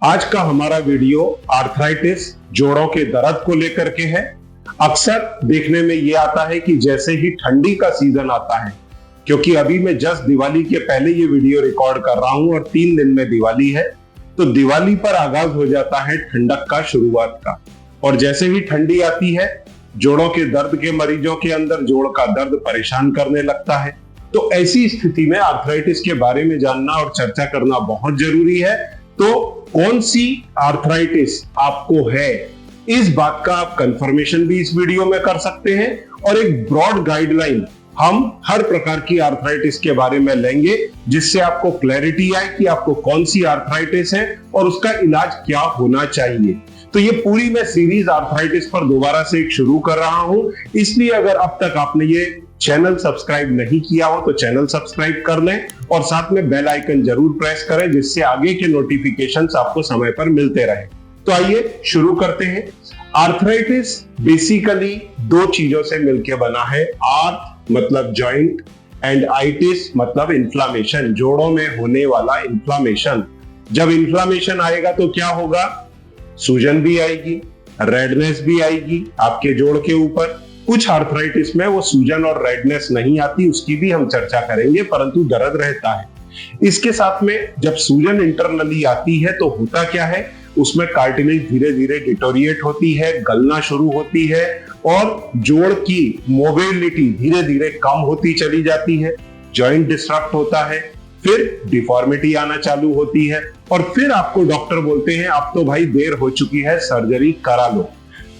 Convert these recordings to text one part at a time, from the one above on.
आज का हमारा वीडियो आर्थराइटिस जोड़ों के दर्द को लेकर के है। अक्सर देखने में ये आता है कि जैसे ही ठंडी का सीजन आता है, क्योंकि अभी मैं जस्ट दिवाली के पहले ये वीडियो रिकॉर्ड कर रहा हूं और 3 दिन में दिवाली है, तो दिवाली पर आगाज हो जाता है ठंडक का, शुरुआत का। और जैसे ही ठंडी आती है, जोड़ों के दर्द के मरीजों के अंदर जोड़ का दर्द परेशान करने लगता है। तो ऐसी स्थिति में आर्थराइटिस के बारे में जानना और चर्चा करना बहुत जरूरी है। तो कौन सी आर्थराइटिस आपको है, इस बात का आप कंफर्मेशन भी इस वीडियो में कर सकते हैं और एक ब्रॉड गाइडलाइन हम हर प्रकार की आर्थराइटिस के बारे में लेंगे, जिससे आपको क्लैरिटी आए कि आपको कौन सी आर्थराइटिस है और उसका इलाज क्या होना चाहिए। तो ये पूरी मैं सीरीज आर्थराइटिस पर दोबारा से एक शुरू कर रहा हूं, इसलिए अगर अब तक आपने ये चैनल सब्सक्राइब नहीं किया हो तो चैनल सब्सक्राइब कर लें और साथ में बेल आइकन जरूर प्रेस करें, जिससे आगे के नोटिफिकेशंस आपको समय पर मिलते रहे। तो आइए शुरू करते हैं। आर्थराइटिस बेसिकली दो चीजों से मिलकर बना है। आर्थ मतलब जॉइंट एंड आइटिस मतलब इन्फ्लामेशन, जोड़ों में होने वाला इन्फ्लामेशन। जब इन्फ्लामेशन आएगा तो क्या होगा? सूजन भी आएगी, रेडनेस भी आएगी आपके जोड़ के ऊपर। कुछ आर्थराइटिस में वो सूजन और रेडनेस नहीं आती, उसकी भी हम चर्चा करेंगे, परंतु दर्द रहता है। इसके साथ में जब सूजन इंटरनली आती है तो होता क्या है, उसमें कार्टिलेज धीरे धीरे डिटोरिएट होती है, गलना शुरू होती है और जोड़ की मोबिलिटी धीरे धीरे कम होती चली जाती है, जॉइंट डिस्ट्रक्ट होता है, फिर डिफॉर्मिटी आना चालू होती है और फिर आपको डॉक्टर बोलते हैं अब तो भाई देर हो चुकी है, सर्जरी करा लो।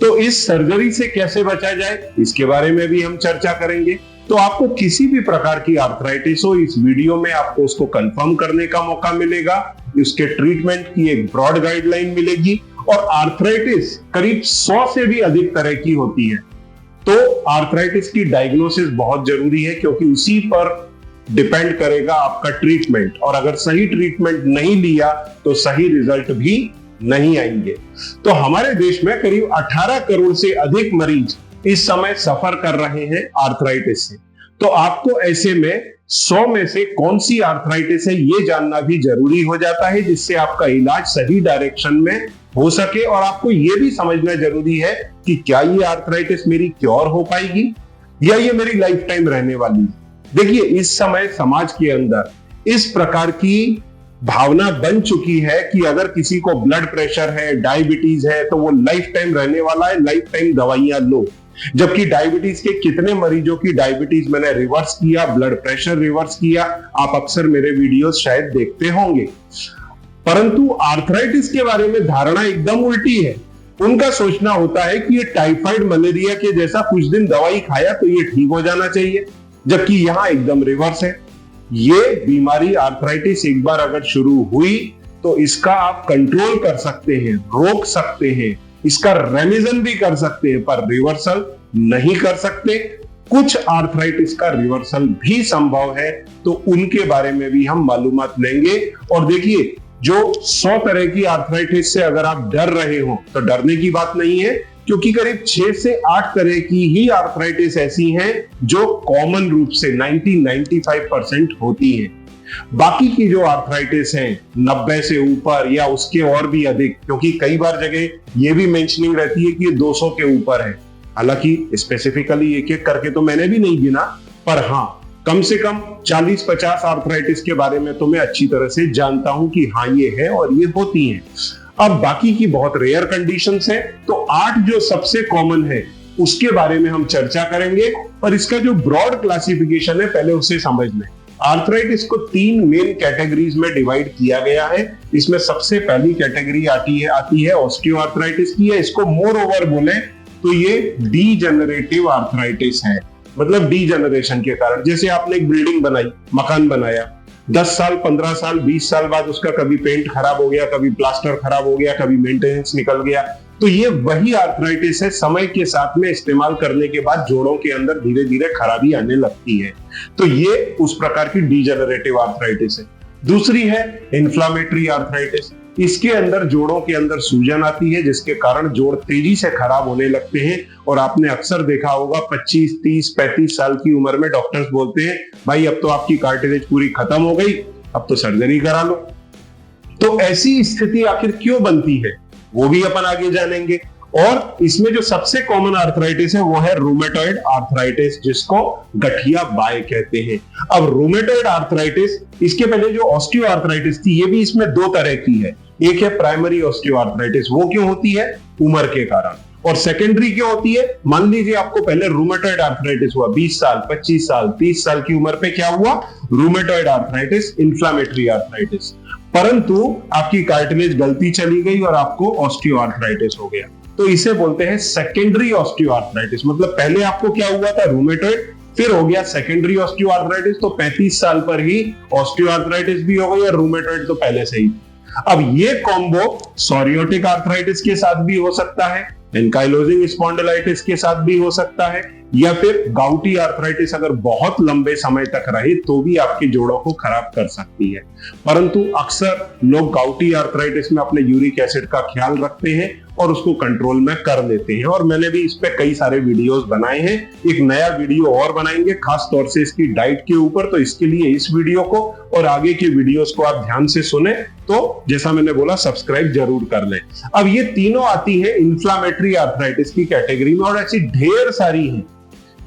तो इस सर्जरी से कैसे बचा जाए, इसके बारे में भी हम चर्चा करेंगे। तो आपको किसी भी प्रकार की आर्थराइटिस हो, इस वीडियो में आपको उसको कंफर्म करने का मौका मिलेगा, उसके ट्रीटमेंट की एक ब्रॉड गाइडलाइन मिलेगी। और आर्थराइटिस करीब 100 से भी अधिक तरह की होती है, तो आर्थराइटिस की डायग्नोसिस बहुत जरूरी है, क्योंकि उसी पर डिपेंड करेगा आपका ट्रीटमेंट। और अगर सही ट्रीटमेंट नहीं लिया तो सही रिजल्ट भी नहीं आएंगे। तो हमारे देश में करीब 18 करोड़ से अधिक मरीज इस समय सफर कर रहे हैं आर्थराइटिस से। तो आपको ऐसे में 100 में से कौन सी आर्थराइटिस है ये जानना भी जरूरी हो जाता है, जिससे आपका इलाज सही डायरेक्शन में हो सके। और आपको ये भी समझना जरूरी है कि क्या ये आर्थराइटिस मेरी क्योर हो पाएगी या ये मेरी लाइफ टाइम रहने वाली है। देखिए, इस समय समाज के अंदर इस प्रकार की भावना बन चुकी है कि अगर किसी को ब्लड प्रेशर है, डायबिटीज है, तो वो लाइफ टाइम रहने वाला है, लाइफ टाइम दवाइयां लो। जबकि डायबिटीज के कितने मरीजों की डायबिटीज मैंने रिवर्स किया, ब्लड प्रेशर रिवर्स किया, आप अक्सर मेरे वीडियोस शायद देखते होंगे। परंतु आर्थराइटिस के बारे में धारणा एकदम उल्टी है। उनका सोचना होता है कि ये टाइफाइड मलेरिया के जैसा कुछ दिन दवाई खाया तो ये ठीक हो जाना चाहिए, जबकि यहां एकदम रिवर्स है। ये बीमारी आर्थराइटिस एक बार अगर शुरू हुई तो इसका आप कंट्रोल कर सकते हैं, रोक सकते हैं, इसका रेमिशन भी कर सकते हैं, पर रिवर्सल नहीं कर सकते। कुछ आर्थराइटिस का रिवर्सल भी संभव है, तो उनके बारे में भी हम मालूमात लेंगे। और देखिए, जो 100 तरह की आर्थराइटिस से अगर आप डर रहे हो तो डरने की बात नहीं है, क्योंकि करीब 6 से 8 तरह की ही आर्थराइटिस ऐसी हैं जो कॉमन रूप से 90-95% होती हैं। बाकी की जो आर्थराइटिस हैं 90 से ऊपर या उसके और भी अधिक, क्योंकि कई बार जगह ये भी मेंशनिंग रहती है कि ये 200 के ऊपर है। हालांकि स्पेसिफिकली एक एक करके तो मैंने भी नहीं गिना, पर हाँ, कम से कम 40-50 आर्थराइटिस के बारे में तो मैं अच्छी तरह से जानता हूं कि हाँ ये है और ये होती हैं। अब बाकी की बहुत रेयर कंडीशंस हैं, तो 8 जो सबसे कॉमन है उसके बारे में हम चर्चा करेंगे। और इसका जो ब्रॉड क्लासिफिकेशन है पहले उसे समझ लें। आर्थराइटिस को 3 मेन कैटेगरीज में डिवाइड किया गया है। इसमें सबसे पहली कैटेगरी आती है ऑस्टियोआर्थराइटिस की है। इसको मोर ओवर बोले तो ये डीजेनरेटिव आर्थराइटिस है, मतलब डीजेनरेशन के कारण। जैसे आपने एक बिल्डिंग बनाई, मकान बनाया, 10 साल 15 साल 20 साल बाद उसका कभी पेंट खराब हो गया, कभी प्लास्टर खराब हो गया, कभी मेंटेनेंस निकल गया, तो ये वही आर्थराइटिस है। समय के साथ में इस्तेमाल करने के बाद जोड़ों के अंदर धीरे धीरे खराबी आने लगती है, तो ये उस प्रकार की डीजेनरेटिव आर्थराइटिस है। दूसरी है इन्फ्लामेटरी आर्थराइटिस। इसके अंदर जोड़ों के अंदर सूजन आती है, जिसके कारण जोड़ तेजी से खराब होने लगते हैं। और आपने अक्सर देखा होगा 25, 30, 35 साल की उम्र में डॉक्टर्स बोलते हैं भाई अब तो आपकी कार्टिलेज पूरी खत्म हो गई, अब तो सर्जरी करा लो। तो ऐसी स्थिति आखिर क्यों बनती है वो भी अपन आगे जानेंगे। और इसमें जो सबसे कॉमन आर्थराइटिस है वो है रूमेटॉइड आर्थराइटिस, जिसको गठिया बाय कहते हैं। अब रूमेटॉइड आर्थराइटिस, इसके पहले जो ऑस्टियो आर्थराइटिस थी, ये भी इसमें दो तरह की है। एक है प्राइमरी ऑस्टियो आर्थराइटिस, वो क्यों होती है? उम्र के कारण। और सेकेंडरी क्यों होती है? मान लीजिए आपको पहले रूमेटॉइड आर्थराइटिस हुआ 20 साल, 25 साल, 30 साल की उम्र पे, क्या हुआ? Rheumatoid arthritis, inflammatory arthritis. परंतु आपकी कार्टिलेज गलती चली गई और आपको ऑस्टियो आर्थराइटिस हो गया, तो इसे बोलते हैं सेकेंडरी ऑस्टियो आर्थराइटिस। मतलब पहले आपको क्या हुआ था? रूमेटॉइड, फिर हो गया सेकेंडरी ऑस्टियो आर्थराइटिस, तो 35 साल पर ही ऑस्टियो आर्थराइटिस भी हो गई और रूमेटॉइड तो पहले से ही। अब ये कॉम्बो सोरियोटिक आर्थराइटिस के साथ भी हो सकता है, एंकाइलोजिंग स्पॉन्डिलाइटिस के साथ भी हो सकता है, या फिर गाउटी आर्थराइटिस अगर बहुत लंबे समय तक रहे तो भी आपके जोड़ों को खराब कर सकती है। परंतु अक्सर लोग गाउटी आर्थराइटिस में अपने यूरिक एसिड का ख्याल रखते हैं और उसको कंट्रोल में कर लेते हैं, और मैंने भी इस पे कई सारे वीडियोस बनाए हैं। एक नया वीडियो और बनाएंगे खास तौर से इसकी डाइट के ऊपर, तो इसके लिए इस वीडियो को और आगे के वीडियोस को आप ध्यान से सुने, तो जैसा मैंने बोला सब्सक्राइब जरूर कर लें। अब ये तीनों आती है इन्फ्लामेटरी आर्थराइटिस की कैटेगरी में, और ऐसी ढेर सारी हैं,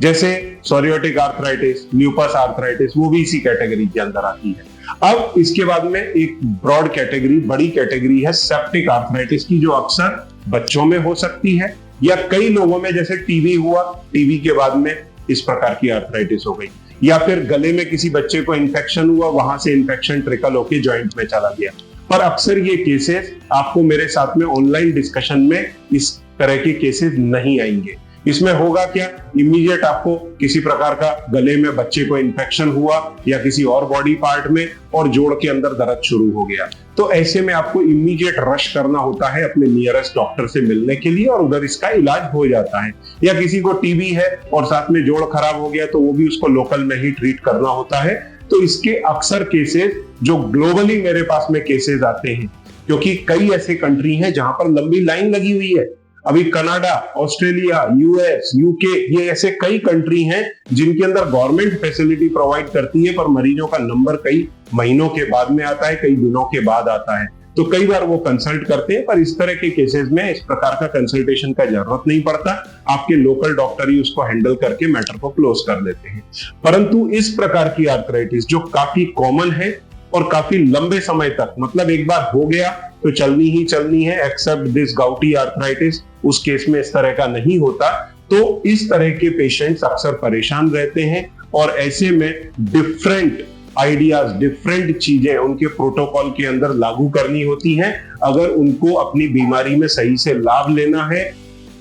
जैसे सोरियोटिक आर्थराइटिस, ल्यूपस आर्थराइटिस, वो भी इसी कैटेगरी के अंदर आती है। अब इसके बाद में एक ब्रॉड कैटेगरी, बड़ी कैटेगरी है सेप्टिक आर्थराइटिस की, जो अक्सर बच्चों में हो सकती है, या कई लोगों में जैसे टीबी हुआ, टीबी के बाद में इस प्रकार की आर्थराइटिस हो गई, या फिर गले में किसी बच्चे को इन्फेक्शन हुआ, वहां से इन्फेक्शन ट्रिकल होकर जॉइंट में चला गया। पर अक्सर ये केसेस आपको मेरे साथ में ऑनलाइन डिस्कशन में इस तरह के केसेस नहीं आएंगे। इसमें होगा क्या? इमीडिएट आपको किसी प्रकार का गले में बच्चे को इन्फेक्शन हुआ या किसी और बॉडी पार्ट में, और जोड़ के अंदर दर्द शुरू हो गया, तो ऐसे में आपको इमीडिएट रश करना होता है अपने नियरेस्ट डॉक्टर से मिलने के लिए, और उधर इसका इलाज हो जाता है। या किसी को टीबी है और साथ में जोड़ खराब हो गया, तो वो भी उसको लोकल में ही ट्रीट करना होता है। तो इसके अक्सर केसेस जो ग्लोबली मेरे पास में केसेस आते हैं, क्योंकि कई ऐसे कंट्री हैं जहां पर लंबी लाइन लगी हुई है। अभी कनाडा, ऑस्ट्रेलिया, यूएस, यूके, ये ऐसे कई कंट्री हैं जिनके अंदर गवर्नमेंट फैसिलिटी प्रोवाइड करती है, पर मरीजों का नंबर कई महीनों के बाद में आता है, कई दिनों के बाद आता है। तो कई बार वो कंसल्ट करते हैं, पर इस तरह के केसेस में इस प्रकार का कंसल्टेशन का जरूरत नहीं पड़ता। आपके लोकल डॉक्टर ही उसको हैंडल करके मैटर को क्लोज कर देते हैं। परंतु इस प्रकार की आर्थराइटिस जो काफी कॉमन है और काफी लंबे समय तक, मतलब एक बार हो गया तो चलनी ही चलनी है, एक्सेप्ट दिस गाउटी आर्थराइटिस, उस केस में इस तरह का नहीं होता। तो इस तरह के पेशेंट्स अक्सर परेशान रहते हैं, और ऐसे में डिफरेंट आइडियाज, डिफरेंट चीजें उनके प्रोटोकॉल के अंदर लागू करनी होती हैं, अगर उनको अपनी बीमारी में सही से लाभ लेना है,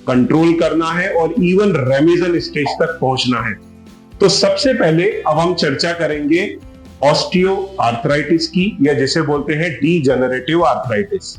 कंट्रोल करना है और इवन रेमिशन स्टेज तक पहुंचना है। तो सबसे पहले अब हम चर्चा करेंगे ऑस्टियो आर्थराइटिस की, या जिसे बोलते हैं डीजेनरेटिव आर्थराइटिस।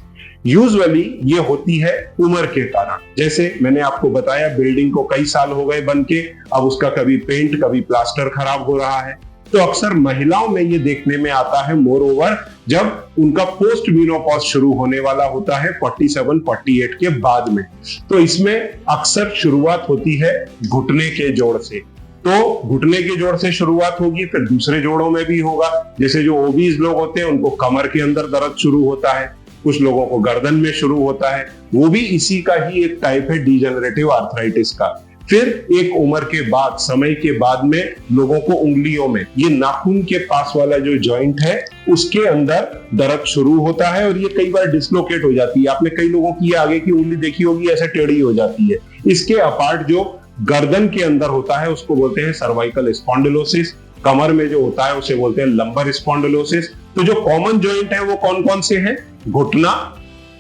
यूजुअली ये होती है उम्र के कारण। जैसे मैंने आपको बताया, बिल्डिंग को कई साल हो गए बन के, अब उसका कभी पेंट कभी प्लास्टर खराब हो रहा है, तो अक्सर महिलाओं में ये देखने में आता है, मोर ओवर जब उनका पोस्ट मेनोपॉज शुरू होने वाला होता है 47-48 के बाद में। तो इसमें अक्सर शुरुआत होती है घुटने के जोड़ से। तो घुटने के जोड़ से शुरुआत होगी, फिर दूसरे जोड़ों में भी होगा। जैसे जो ओबीज लोग होते हैं उनको कमर के अंदर दर्द शुरू होता है, कुछ लोगों को गर्दन में शुरू होता है, वो भी इसी का ही एक टाइप है डीजेनरेटिव आर्थराइटिस का। फिर एक उम्र के बाद, समय के बाद में लोगों को उंगलियों में, ये नाखून के पास वाला जो जॉइंट है उसके अंदर दर्द शुरू होता है, और ये कई बार डिसलोकेट हो जाती है। आपने कई लोगों की आगे की उंगली देखी होगी, ऐसे टेढ़ी हो जाती है। इसके अपार्ट जो गर्दन के अंदर होता है उसको बोलते हैं सर्वाइकल स्पॉन्डिलोसिस, कमर में जो होता है उसे बोलते हैं लंबर स्पॉन्डिलोसिस। तो जो कॉमन जॉइंट है वो कौन कौन से हैं? घुटना,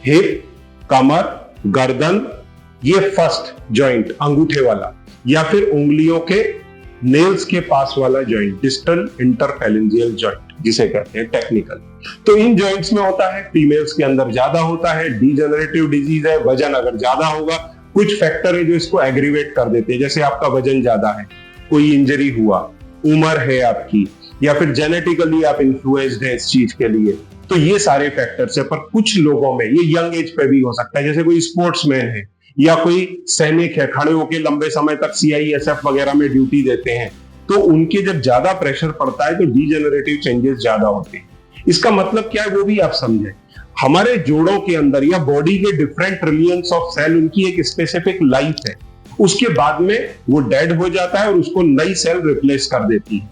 हिप, कमर, गर्दन, ये फर्स्ट जॉइंट अंगूठे वाला, या फिर उंगलियों के नेल्स के पास वाला जॉइंट, डिस्टल इंटरफेरेंजियल जॉइंट जिसे कहते हैं टेक्निकल। तो इन जॉइंट्स में होता है, फीमेल्स के अंदर ज्यादा होता है, डीजेनरेटिव डिजीज है। वजन अगर ज्यादा होगा, कुछ फैक्टर है जो इसको एग्रीवेट कर देते हैं, जैसे आपका वजन ज्यादा है, कोई इंजरी हुआ, उम्र है आपकी, या फिर जेनेटिकली आप इन्फ्लुएंस्ड है इस चीज के लिए, तो ये सारे फैक्टर्स है। पर कुछ लोगों में ये यंग एज पे भी हो सकता है, जैसे कोई स्पोर्ट्समैन है या कोई सैनिक है, खड़े होकर लंबे समय तक CISF वगैरह में ड्यूटी देते हैं, तो उनके जब ज्यादा प्रेशर पड़ता है तो डीजेनरेटिव चेंजेस ज्यादा होते हैं। इसका मतलब क्या है वो भी आप समझें। हमारे जोड़ों के अंदर या बॉडी के डिफरेंट ट्रिलियंस ऑफ सेल, उनकी एक स्पेसिफिक लाइफ है, उसके बाद में वो डेड हो जाता है और उसको नई सेल रिप्लेस कर देती है।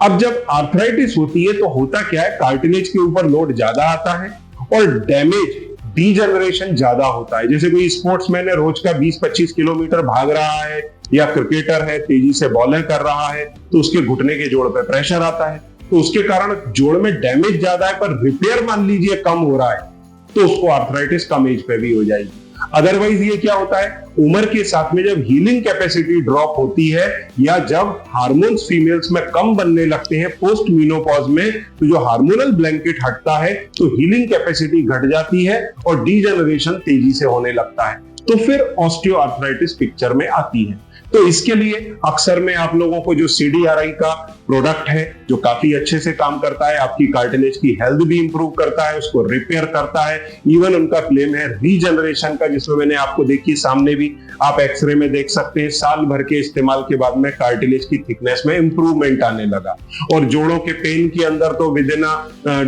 अब जब आर्थराइटिस होती है तो होता क्या है, कार्टिलेज के ऊपर लोड ज्यादा आता है और डैमेज, डीजनरेशन ज्यादा होता है। जैसे कोई स्पोर्ट्समैन है, रोज का 20-25 किलोमीटर भाग रहा है, या क्रिकेटर है, तेजी से बॉलिंग कर रहा है, तो उसके घुटने के जोड़ पे प्रेशर आता है, तो उसके कारण जोड़ में डैमेज ज्यादा है पर रिपेयर मान लीजिए कम हो रहा है, तो उसको आर्थराइटिस कम एज पे भी हो जाएगी। अदरवाइज ये क्या होता है, उम्र के साथ में जब हीलिंग कैपेसिटी ड्रॉप होती है या जब हार्मोन्स फीमेल्स में कम बनने लगते हैं पोस्ट मीनोपॉज में, तो जो हार्मोनल ब्लैंकेट हटता है तो हीलिंग कैपेसिटी घट जाती है और डीजनरेशन तेजी से होने लगता है, तो फिर ऑस्टियोआर्थराइटिस पिक्चर में आती है। तो इसके लिए अक्सर में आप लोगों को जो CDRI का प्रोडक्ट है जो काफी अच्छे से काम करता है, आपकी कार्टिलेज की हेल्थ भी इंप्रूव करता है, उसको रिपेयर करता है, इवन उनका क्लेम है रीजनरेशन का, जिसमें मैंने आपको देखी सामने भी आप एक्सरे में देख सकते हैं, साल भर के इस्तेमाल के बाद में कार्टिलेज की थिकनेस में इंप्रूवमेंट आने लगा। और जोड़ों के पेन के अंदर तो within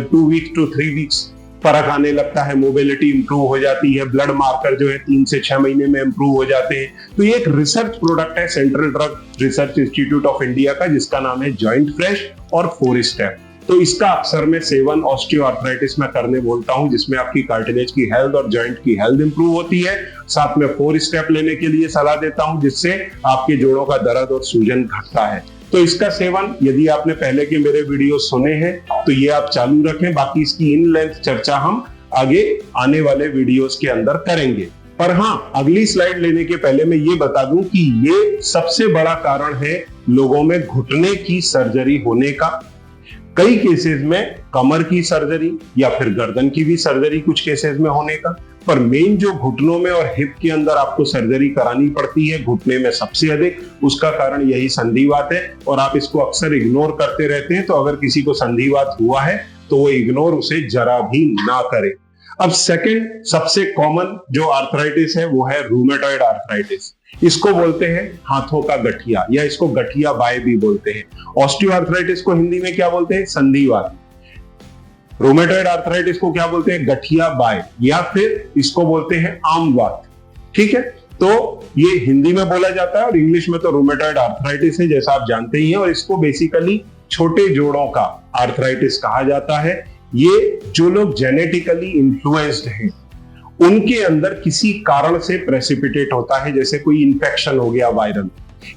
2 weeks to 3 weeks फर्क आने लगता है, मोबिलिटी इंप्रूव हो जाती है, ब्लड मार्कर जो है 3 से 6 महीने में इंप्रूव हो जाते हैं। तो ये एक रिसर्च प्रोडक्ट है central drug research institute of India का, जिसका नाम है जॉइंट फ्रेश और 4 स्टेप। तो इसका अक्सर मैं सेवन ऑस्टियोआर्थराइटिस में करने बोलता हूं, जिसमें आपकी कार्टिलेज की हेल्थ और जॉइंट की हेल्थ इंप्रूव होती है। साथ में 4 स्टेप लेने के लिए सलाह देता हूं, जिससे आपके जोड़ों का दर्द और सूजन घटता है। तो इसका सेवन यदि आपने पहले के मेरे वीडियो सुने हैं तो ये आप चालू रखें, बाकी इसकी इन लेंथ चर्चा हम आगे आने वाले वीडियोस के अंदर करेंगे। पर हाँ, अगली स्लाइड लेने के पहले मैं ये बता दूं कि ये सबसे बड़ा कारण है लोगों में घुटने की सर्जरी होने का। कई केसेस में कमर की सर्जरी या फिर गर्दन की भी सर्जरी कुछ केसेस में होने का, पर मेन जो घुटनों में और हिप के अंदर आपको सर्जरी करानी पड़ती है घुटने में सबसे अधिक, उसका कारण यही संधिवात है और आप इसको अक्सर इग्नोर करते रहते हैं। तो अगर किसी को संधिवात हुआ है तो वो इग्नोर उसे जरा भी ना करे। अब सेकंड सबसे कॉमन जो आर्थराइटिस है वो है रूमेटॉइड आर्थराइटिस। इसको बोलते हैं हाथों का गठिया या इसको गठिया बाय भी बोलते हैं। ऑस्टियोआर्थराइटिस को हिंदी में क्या बोलते हैं, संधिवात। रूमेटॉइड आर्थराइटिस को क्या बोलते हैं, गठिया बाय, या फिर इसको बोलते हैं आमवात। ठीक है, तो ये हिंदी में बोला जाता है और इंग्लिश में तो रूमेटॉइड आर्थराइटिस है जैसा आप जानते ही हैं, और इसको बेसिकली छोटे जोड़ों का आर्थराइटिस कहा जाता है। ये जो लोग जेनेटिकली इन्फ्लुएंस्ड हैं उनके अंदर किसी कारण से प्रेसिपिटेट होता है, जैसे कोई इंफेक्शन हो गया वायरल,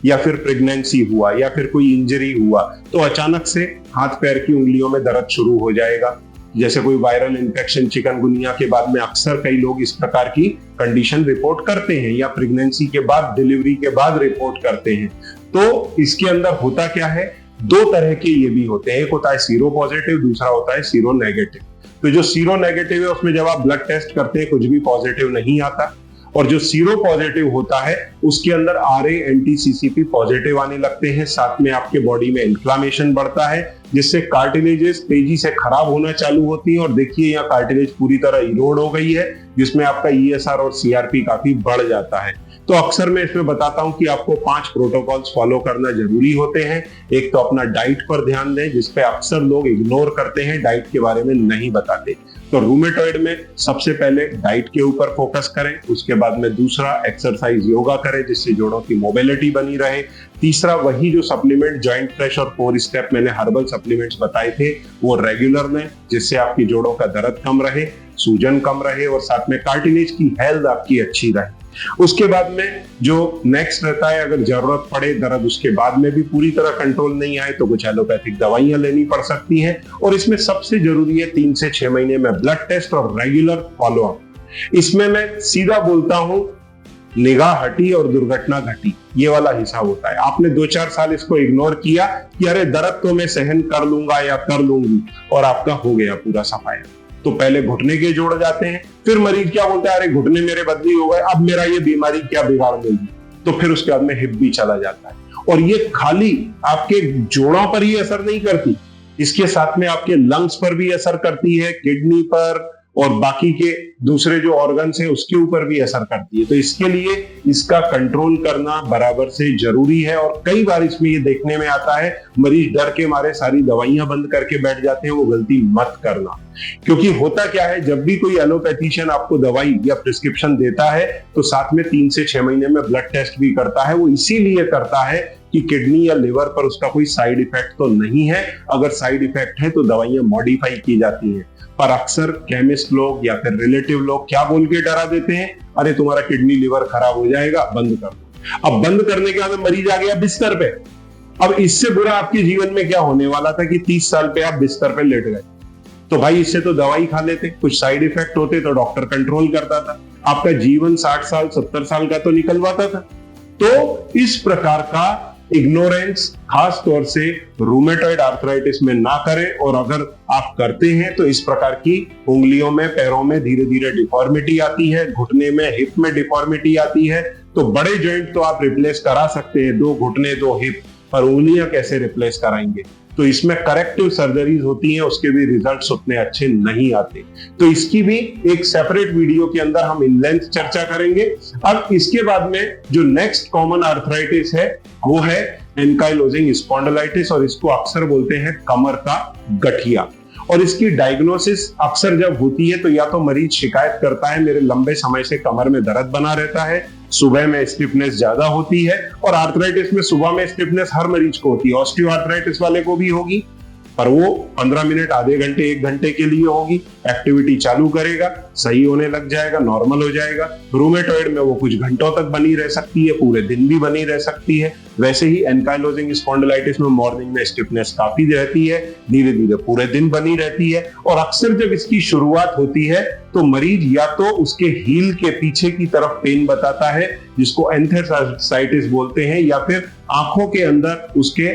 या फिर प्रेगनेंसी हुआ, या फिर कोई इंजरी हुआ, तो अचानक से हाथ पैर की उंगलियों में दर्द शुरू हो जाएगा। जैसे कोई वायरल इंफेक्शन, चिकनगुनिया के बाद में अक्सर कई लोग इस प्रकार की कंडीशन रिपोर्ट करते हैं, या प्रेगनेंसी के बाद, डिलीवरी के बाद रिपोर्ट करते हैं। तो इसके अंदर होता क्या है, 2 तरह के ये भी होते हैं, एक होता है सीरो पॉजिटिव, दूसरा होता है सीरो नेगेटिव। तो जो सीरो नेगेटिव है उसमें जब आप ब्लड टेस्ट करते हैं कुछ भी पॉजिटिव नहीं आता, और जो सीरो पॉजिटिव होता है उसके अंदर RA एंटी-CCP पॉजिटिव आने लगते हैं। साथ में आपके बॉडी में इन्फ्लामेशन बढ़ता है, जिससे कार्टिलेजेस तेजी से खराब होना चालू होती है। और देखिए यहाँ कार्टिलेज पूरी तरह इरोड हो गई है, जिसमें आपका ESR और CRP काफी बढ़ जाता है। तो अक्सर मैं इसमें बताता हूं कि आपको 5 प्रोटोकॉल्स फॉलो करना जरूरी होते हैं। एक तो अपना डाइट पर ध्यान दें, जिसपे अक्सर लोग इग्नोर करते हैं, डाइट के बारे में नहीं बताते। तो रूमेटॉइड में सबसे पहले डाइट के ऊपर फोकस करें, उसके बाद में दूसरा एक्सरसाइज योगा करें जिससे जोड़ों की मोबिलिटी बनी रहे। तीसरा वही जो सप्लीमेंट जॉइंट फ्रेश और 4 स्टेप मैंने हर्बल सप्लीमेंट्स बताए थे वो रेगुलर लें, जिससे आपकी जोड़ों का दर्द कम रहे, सूजन कम रहे और साथ में कार्टिलेज की हेल्थ आपकी अच्छी रहे। उसके बाद में जो नेक्स्ट रहता है, अगर जरूरत पड़े दर्द उसके बाद में भी पूरी तरह कंट्रोल नहीं आए तो कुछ एलोपैथिक दवाइयां लेनी पड़ सकती हैं। और इसमें सबसे जरूरी है 3 से 6 महीने में ब्लड टेस्ट और रेगुलर फॉलोअप। इसमें मैं सीधा बोलता हूं, निगाह हटी और दुर्घटना घटी, ये वाला हिसाब होता है। आपने 2-4 साल इसको इग्नोर किया कि अरे दर्द तो मैं सहन कर लूंगा या कर लूंगी, और आपका हो गया पूरा सफाया। तो पहले घुटने के जोड़ जाते हैं, फिर मरीज क्या बोलता है, अरे घुटने मेरे बदली हो गए, अब मेरा ये बीमारी क्या बिगाड़ देगी, तो फिर उसके बाद में हिप भी चला जाता है। और ये खाली आपके जोड़ों पर ही असर नहीं करती, इसके साथ में आपके लंग्स पर भी असर करती है, किडनी पर और बाकी के दूसरे जो ऑर्गन्स है उसके ऊपर भी असर करती है। तो इसके लिए इसका कंट्रोल करना बराबर से जरूरी है। और कई बार इसमें ये देखने में आता है मरीज डर के मारे सारी दवाइयां बंद करके बैठ जाते हैं, वो गलती मत करना। क्योंकि होता क्या है, जब भी कोई एलोपैथिशियन आपको दवाई या प्रिस्क्रिप्शन देता है तो साथ में 3 से 6 महीने में ब्लड टेस्ट भी करता है। वो इसीलिए करता है कि किडनी या लिवर पर उसका कोई साइड इफेक्ट तो नहीं है। अगर साइड इफेक्ट है तो दवाइयां मॉडिफाई की जाती हैं। पर अक्सर केमिस्ट लोग या फिर रिलेटिव लोग क्या बोल के डरा देते हैं, अरे तुम्हारा किडनी लिवर खराब हो जाएगा, बंद कर दो। अब बंद करने के बाद मरीज आ गया बिस्तर पे। अब इससे बुरा आपके जीवन में क्या होने वाला था कि 30 साल पे आप बिस्तर पे लेट गए। तो भाई इससे तो दवाई खा लेते, कुछ साइड इफेक्ट होते तो डॉक्टर कंट्रोल करता था, आपका जीवन 60 साल 70 साल का तो निकलवाता था। तो इस प्रकार का इग्नोरेंस खास तौर से रूमेटॉइड आर्थराइटिस में ना करें। और अगर आप करते हैं तो इस प्रकार की उंगलियों में, पैरों में धीरे धीरे डिफॉर्मिटी आती है, घुटने में, हिप में डिफॉर्मिटी आती है। तो बड़े जॉइंट तो आप रिप्लेस करा सकते हैं, 2 घुटने 2 हिप, पर उंगलियां कैसे रिप्लेस कराएंगे? तो इसमें करेक्टिव सर्जरीज होती हैं, उसके भी रिजल्ट्स उतने अच्छे नहीं आते। तो इसकी भी एक सेपरेट वीडियो के अंदर हम इन लेंथ चर्चा करेंगे। अब इसके बाद में जो नेक्स्ट कॉमन आर्थराइटिस है वो है एंकाइलोजिंग स्पॉन्डिलाइटिस, और इसको अक्सर बोलते हैं कमर का गठिया। और इसकी डायग्नोसिस अक्सर जब होती है तो या तो मरीज शिकायत करता है मेरे लंबे समय से कमर में दर्द बना रहता है, सुबह में स्टिफनेस ज्यादा होती है। और आर्थराइटिस में सुबह में स्टिफनेस हर मरीज को होती है, ऑस्टियो आर्थराइटिस वाले को भी होगी, पर वो 15 मिनट, आधे घंटे, 1 घंटे के लिए होगी। एक्टिविटी चालू करेगा, सही होने लग जाएगा, नॉर्मल हो जाएगा। रूमेटॉइड में वो कुछ घंटों तक बनी रह सकती है, पूरे दिन भी बनी रह सकती है। वैसे ही एंकाइलोजिंग स्पॉन्डिलाइटिस में मॉर्निंग में स्टिफनेस काफी रहती है, धीरे धीरे पूरे दिन बनी रहती है। और अक्सर जब इसकी शुरुआत होती है तो मरीज या तो उसके हील के पीछे की तरफ पेन बताता है, जिसको एंथेसाइटिस बोलते हैं, या फिर आंखों के अंदर उसके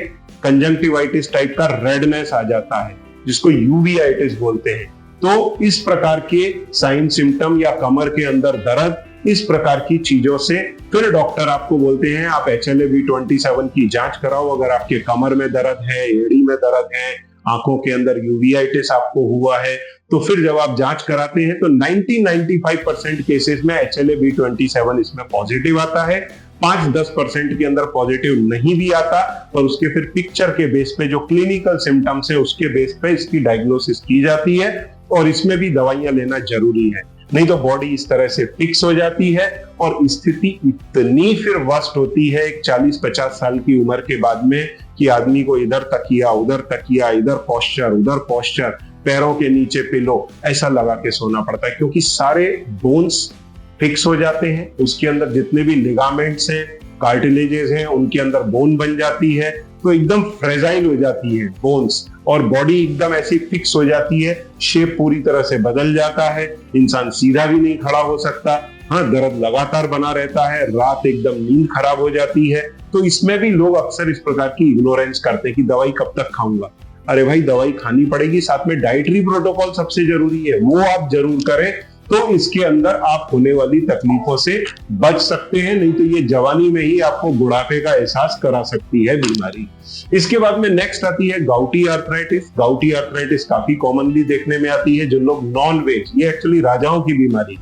कंजंक्टिवाइटिस टाइप का रेडनेस आ जाता है, जिसको यूवियाइटिस बोलते हैं। तो इस प्रकार के साइन सिम्टम या कमर के अंदर दर्द, इस प्रकार की चीजों से फिर डॉक्टर आपको बोलते हैं आप HLA-B27 की जांच कराओ। अगर आपके कमर में दर्द है, एड़ी में दर्द है, आंखों के अंदर यूवियाइटिस आपको हुआ है, तो फिर जब आप जांच कराते हैं तो 90-95% केसेस में HLA-B27 इसमें पॉजिटिव आता है। 5-10% के अंदर पॉजिटिव नहीं भी आता, और उसके फिर पिक्चर के बेस पे जो क्लिनिकल सिम्टम्स है उसके बेस पे इसकी डायग्नोसिस की जाती है। और इसमें भी दवाइयां लेना जरूरी है, नहीं तो बॉडी इस तरह से फिक्स हो जाती है और स्थिति इतनी फिर वर्स्ट होती है एक 40-50 साल की उम्र के बाद में कि आदमी को इधर तकिया, उधर तकिया, इधर पोस्चर, उधर पोस्चर, पैरों के नीचे पिलो ऐसा लगा के सोना पड़ता है, क्योंकि सारे बोन्स फिक्स हो जाते हैं। उसके अंदर जितने भी लिगामेंट्स हैं, कार्टिलेजेस हैं, उनके अंदर बोन बन जाती है, तो एकदम फ्रेजाइल हो जाती है बोन्स, और बॉडी एकदम ऐसी फिक्स हो जाती है, शेप पूरी तरह से बदल जाता है, इंसान सीधा भी नहीं खड़ा हो सकता। हाँ, दर्द लगातार बना रहता है, रात एकदम नींद खराब हो जाती है। तो इसमें भी लोग अक्सर इस प्रकार की इग्नोरेंस करते हैं कि दवाई कब तक खाऊंगा। अरे भाई, दवाई खानी पड़ेगी, साथ में डाइटरी प्रोटोकॉल सबसे जरूरी है, वो आप जरूर करें, तो इसके अंदर आप होने वाली तकलीफों से बच सकते हैं। नहीं तो ये जवानी में ही आपको बुढ़ापे का एहसास करा सकती है बीमारी। इसके बाद में नेक्स्ट आती है गाउटी आर्थराइटिस। गाउटी आर्थराइटिस काफी कॉमनली देखने में आती है। जो लोग नॉन वेज, ये एक्चुअली राजाओं की बीमारी।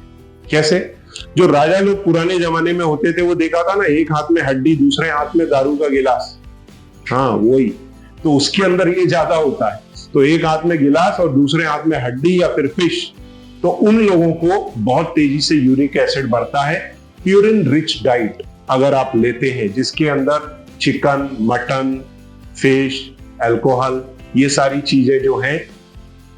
कैसे? जो राजा लोग पुराने जमाने में होते थे, वो देखा था ना, एक हाथ में हड्डी, दूसरे हाथ में दारू का गिलास। हाँ, वही। तो उसके अंदर ये ज्यादा होता है। तो एक हाथ में गिलास और दूसरे हाथ में हड्डी या फिर फिश। तो उन लोगों को बहुत तेजी से यूरिक एसिड बढ़ता है। प्यूरिन रिच डाइट अगर आप लेते हैं, जिसके अंदर चिकन, मटन, फिश, अल्कोहल, ये सारी चीजें जो हैं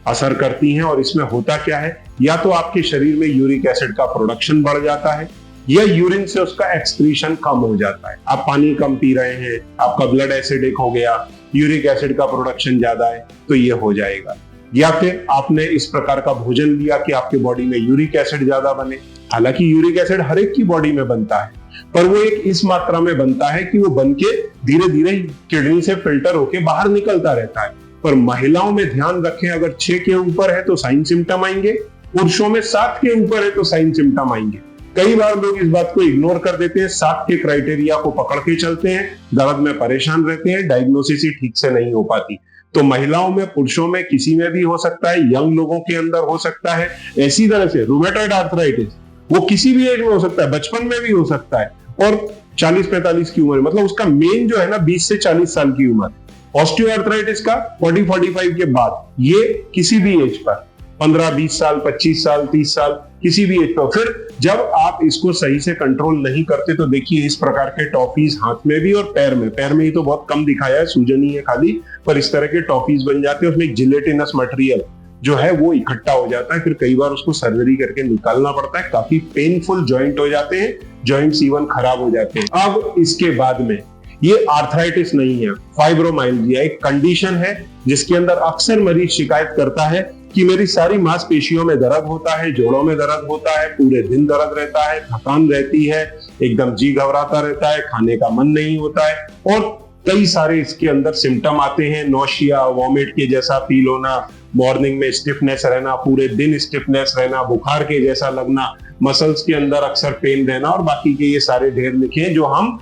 असर करती हैं। और इसमें होता क्या है, या तो आपके शरीर में यूरिक एसिड का प्रोडक्शन बढ़ जाता है, या यूरिन से उसका एक्सक्रीशन कम हो जाता है। आप पानी कम पी रहे हैं, आपका ब्लड एसिडिक हो गया, यूरिक एसिड का प्रोडक्शन ज्यादा है, तो ये हो जाएगा। या फिर आपने इस प्रकार का भोजन लिया कि आपके बॉडी में यूरिक एसिड ज्यादा बने। हालांकि यूरिक एसिड हर एक की बॉडी में बनता है, पर वो एक इस मात्रा में बनता है कि वो बनके धीरे धीरे किडनी से फिल्टर होके बाहर निकलता रहता है। पर महिलाओं में ध्यान रखें, अगर 6 के ऊपर है तो साइन सिम्टम आएंगे, पुरुषों में 7 के ऊपर है तो साइन सिम्टम आएंगे। कई बार लोग इस बात को इग्नोर कर देते हैं, 7 के क्राइटेरिया को पकड़ के चलते हैं, दर्द में परेशान रहते हैं, डायग्नोसिस ही ठीक से नहीं हो पाती। तो महिलाओं में, पुरुषों में, किसी में भी हो सकता है, यंग लोगों के अंदर हो सकता है। इसी तरह से रूमेटॉइड आर्थराइटिस वो किसी भी एज में हो सकता है, बचपन में भी हो सकता है, और 40-45 की उम्र, मतलब उसका मेन जो है ना 20 से 40 साल की उम्र। ऑस्टियोआर्थराइटिस का 40-45 के बाद, ये किसी भी एज पर, 15-20 साल, 25 साल, 30 साल, किसी भी एज पर। फिर जब आप इसको सही से कंट्रोल नहीं करते तो देखिए इस प्रकार के टॉफीज हाथ में भी और पैर में ही तो बहुत कम दिखाया है, सूजन ही है खाली, पर इस तरह के टॉफीज बन जाते हैं, उसमें एक जिलेटिनस मटेरियल जो है वो इकट्ठा हो जाता है, फिर कई बार उसको सर्जरी करके निकालना पड़ता है, काफी पेनफुल जॉइंट हो जाते हैं, जॉइंट्स इवन खराब हो जाते हैं। अब इसके बाद में ये आर्थराइटिस नहीं है, फाइब्रोमाइल्जिया एक कंडीशन है जिसके अंदर अक्सर मरीज शिकायत करता है कि मेरी सारी मांसपेशियों में दर्द होता है, जोड़ों में दर्द होता है, पूरे दिन दर्द रहता है, थकान रहती है, एकदम जी घबराता रहता है, खाने का मन नहीं होता है, और कई सारे इसके अंदर सिम्टम आते हैं, नोशिया, वॉमिट के जैसा फील होना, मॉर्निंग में स्टिफनेस रहना, पूरे दिन स्टिफनेस रहना, बुखार के जैसा लगना, मसल्स के अंदर अक्सर पेन रहना, और बाकी के ये सारे ढेर लिखे हैं जो हम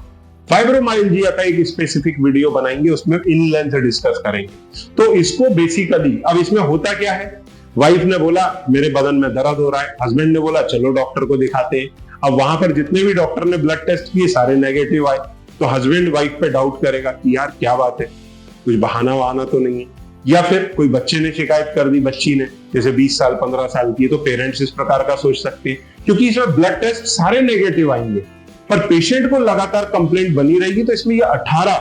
फाइब्रोमाइल्जिया का एक स्पेसिफिक वीडियो बनाएंगे, उसमें इन लेंथ डिस्कस करेंगे। तो इसको बेसिकली, अब इसमें होता क्या है, वाइफ ने बोला मेरे बदन में दर्द हो रहा है, हस्बैंड ने बोला चलो डॉक्टर को दिखाते हैं। अब वहां पर जितने भी डॉक्टर ने ब्लड टेस्ट किए सारे नेगेटिव आए, तो हस्बैंड वाइफ पे डाउट करेगा कि यार क्या बात है, कुछ बहाना वहाना तो नहीं है, या फिर कोई बच्चे ने शिकायत कर दी, बच्ची ने जैसे 20 साल 15 साल की है, तो पेरेंट्स इस प्रकार का सोच सकते हैं, क्योंकि इसमें ब्लड टेस्ट सारे नेगेटिव आएंगे, पर पेशेंट को लगातार कंप्लेंट बनी रहेगी। तो इसमें ये 18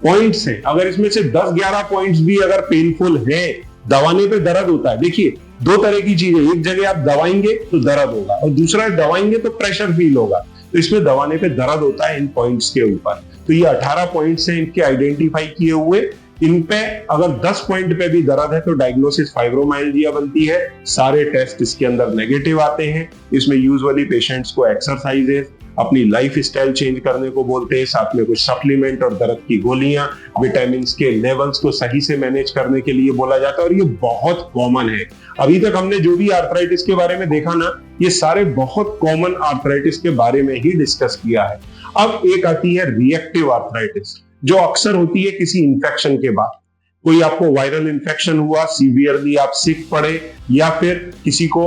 पॉइंट्स हैं, अगर इसमें से 10-11 पॉइंट्स भी अगर पेनफुल है, दबाने पे दर्द होता है, देखिए दो तरह की चीजें, एक जगह आप दबाएंगे तो दर्द होगा, और दूसरा दबाएंगे तो प्रेशर फील होगा, तो इसमें दबाने पे दर्द होता है इन पॉइंट्स के ऊपर। तो ये 18 पॉइंट्स हैं इनके आइडेंटिफाई किए हुए, इन पे अगर 10 पॉइंट पे भी दर्द है तो डायग्नोसिस फाइब्रोमाइल्जिया बनती है। सारे टेस्ट इसके अंदर नेगेटिव आते हैं। इसमें यूजुअली पेशेंट्स को एक्सरसाइजेस, अपनी लाइफ स्टाइल चेंज करने को बोलते हैं, साथ में कुछ सप्लीमेंट और दर्द की गोलियां, विटामिन के लेवल्स को सही से मैनेज करने के लिए बोला जाता है, और ये बहुत कॉमन है। अभी तक हमने जो भी आर्थराइटिस के बारे में देखा ना, ये सारे बहुत कॉमन आर्थराइटिस के बारे में ही डिस्कस किया है। अब एक आती है रिएक्टिव आर्थराइटिस, जो अक्सर होती है किसी इंफेक्शन के बाद। कोई आपको वायरल इंफेक्शन हुआ, सीवियरली आप सिक पड़े, या फिर किसी को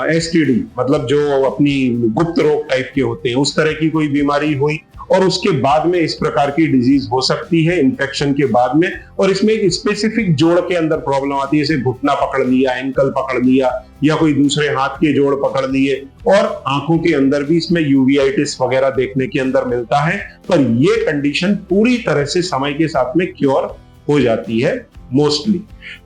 एसटीडी, मतलब जो अपनी गुप्त रोग टाइप के होते हैं, उस तरह की कोई बीमारी हुई, और उसके बाद में इस प्रकार की डिजीज हो सकती है इंफेक्शन के बाद में। और इसमें एक स्पेसिफिक जोड़ के अंदर प्रॉब्लम आती है, जैसे घुटना पकड़ लिया, एंकल पकड़ लिया, या कोई दूसरे हाथ के जोड़ पकड़ लिए, और आंखों के अंदर भी इसमें यूवियाइटिस वगैरह देखने के अंदर मिलता है। पर ये कंडीशन पूरी तरह से समय के साथ में क्योर हो जाती है मोस्टली।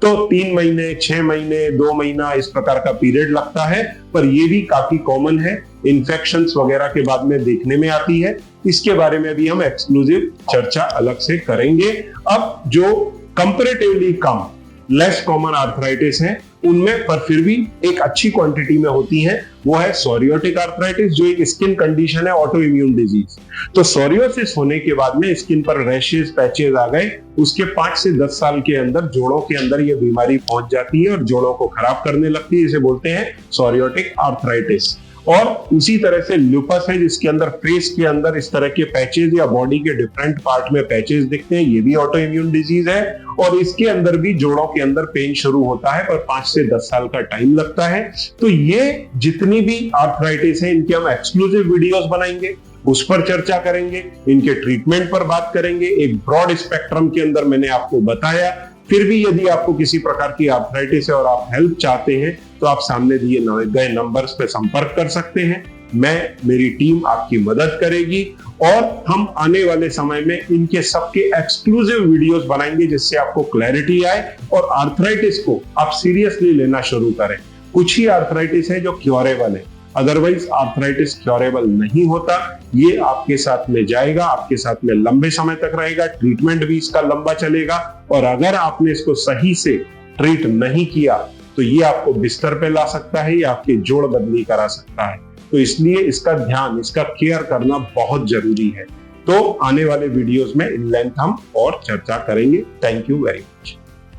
तो 3 महीने, 6 महीने, 2 महीना इस प्रकार का पीरियड लगता है, पर ये भी काफी कॉमन है, इन्फेक्शंस वगैरह के बाद में देखने में आती है। इसके बारे में भी हम एक्सक्लूसिव चर्चा अलग से करेंगे। अब जो कंपैरेटिवली कम, लेस कॉमन आर्थराइटिस है, उनमें पर फिर भी एक अच्छी क्वांटिटी में होती है, वो है सोरियोटिक आर्थराइटिस, जो एक स्किन कंडीशन है, ऑटो इम्यून डिजीज। तो सोरियोसिस होने के बाद में स्किन पर रैशेस, पैचेस आ गए, उसके 5 से 10 साल के अंदर जोड़ों के अंदर ये बीमारी पहुंच जाती है और जोड़ों को खराब करने लगती है, जिसे बोलते हैं सोरियोटिक आर्थराइटिस। और उसी तरह से लुपस है, जिसके अंदर फेस के अंदर इस तरह के पैचेस या बॉडी के डिफरेंट पार्ट में पैचेस दिखते हैं, ये भी ऑटो इम्यून डिजीज है, और इसके अंदर भी जोड़ों के अंदर पेन शुरू होता है, पर 5 से 10 साल का टाइम लगता है। तो ये जितनी भी आर्थराइटिस है, इनके हम एक्सक्लूसिव वीडियोस बनाएंगे, उस पर चर्चा करेंगे, इनके ट्रीटमेंट पर बात करेंगे। एक ब्रॉड स्पेक्ट्रम के अंदर मैंने आपको बताया। फिर भी यदि आपको किसी प्रकार की आर्थराइटिस है और आप हेल्प चाहते हैं, तो आप सामने दिए गए नंबर्स पे संपर्क कर सकते हैं। मेरी टीम आपकी मदद करेगी, और हम आने वाले समय में इनके सबके एक्सक्लूसिव वीडियोस बनाएंगे, जिससे आपको क्लैरिटी आए और आर्थराइटिस को आप सीरियसली लेना शुरू करें। कुछ ही आर्थराइटिस है जो क्योरेबल है, अदरवाइज आर्थराइटिस क्योरेबल नहीं होता। ये आपके साथ में जाएगा, आपके साथ में लंबे समय तक रहेगा, ट्रीटमेंट भी इसका लंबा चलेगा, और अगर आपने इसको सही से ट्रीट नहीं किया तो ये आपको बिस्तर पे ला सकता है या आपके जोड़ बदली करा सकता है। तो इसलिए इसका ध्यान, इसका केयर करना बहुत जरूरी है। तो आने वाले वीडियोस में इन लेंथ हम और चर्चा करेंगे। Thank you very much.